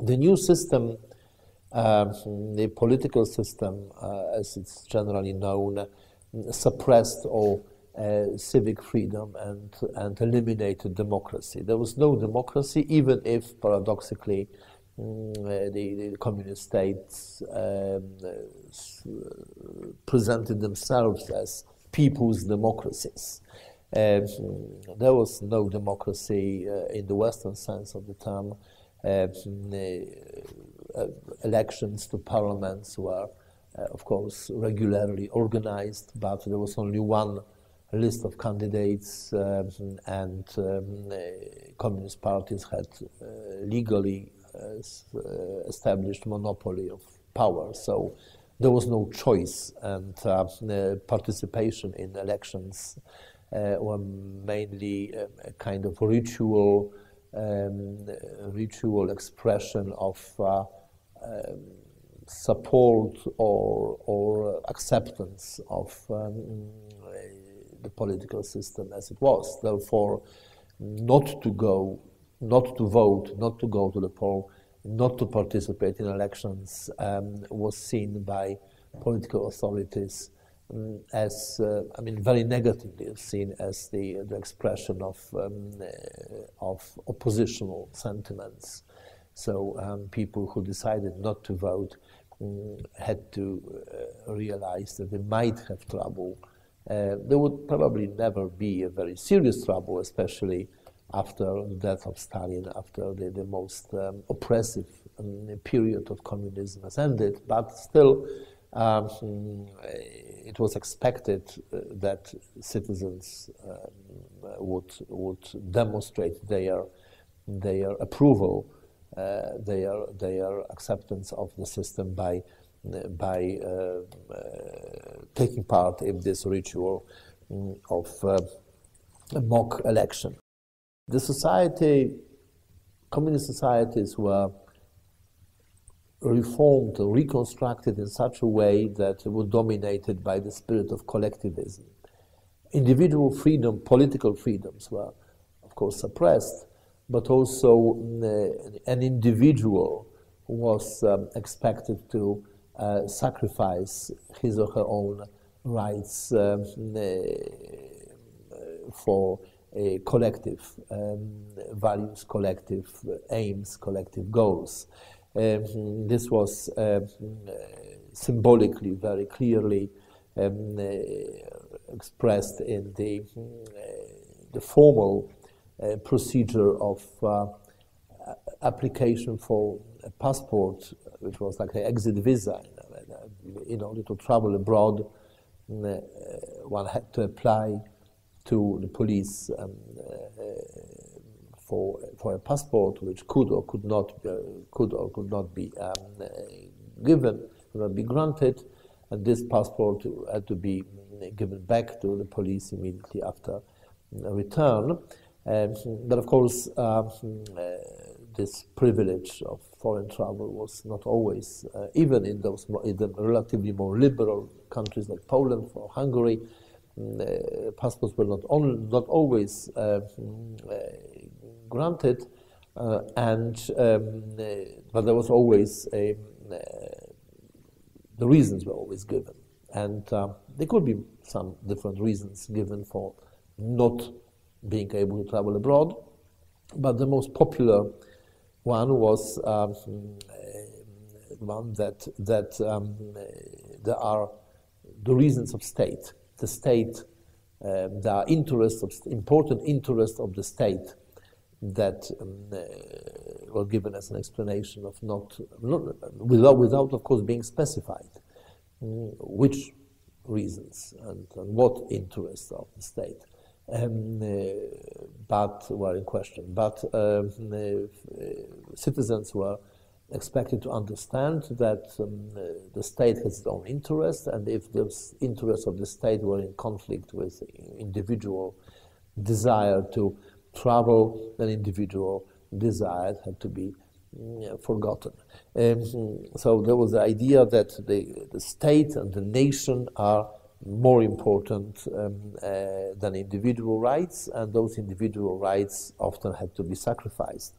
The new system, the political system, as it's generally known, suppressed all civic freedom and eliminated democracy. There was no democracy, even if, paradoxically, the communist states presented themselves as people's democracies. There was no democracy in the Western sense of the term. Elections to parliaments were, of course, regularly organized, but there was only one list of candidates, and communist parties had legally established monopoly of power. So there was no choice, and participation in elections were mainly a kind of ritual expression of support or acceptance of the political system as it was. Therefore, not to go, not to vote, not to go to the poll, not to participate in elections was seen by political authorities as, very negatively seen as the expression of oppositional sentiments. So people who decided not to vote had to realize that they might have trouble. There would probably never be a very serious trouble, especially after the death of Stalin, after the most oppressive period of communism has ended, but still it was expected that citizens would demonstrate their approval, their acceptance of the system by taking part in this ritual of a mock election. The society, communist societies were reformed or reconstructed in such a way that were dominated by the spirit of collectivism. Individual freedom, political freedoms were, of course, suppressed, but also an individual was expected to sacrifice his or her own rights for collective values, collective aims, collective goals. This was symbolically very clearly expressed in the formal procedure of application for a passport, which was like an exit visa. In order to travel abroad, one had to apply to the police for a passport, which could or could not be given, could not be granted, and this passport had to be given back to the police immediately after return. But of course, this privilege of foreign travel was not always, even in the relatively more liberal countries like Poland or Hungary, passports were not always granted, but there was always the reasons were always given, and there could be some different reasons given for not being able to travel abroad, but the most popular one was one that there are the reasons of state. The state, there are important interests of the state that were given as an explanation of without of course being specified which reasons and what interests of the state, but were in question. But citizens were expected to understand that the state has its own interests, and if those interests of the state were in conflict with individual desire to travel, then individual desire had to be forgotten. So there was the idea that the state and the nation are more important than individual rights, and those individual rights often had to be sacrificed.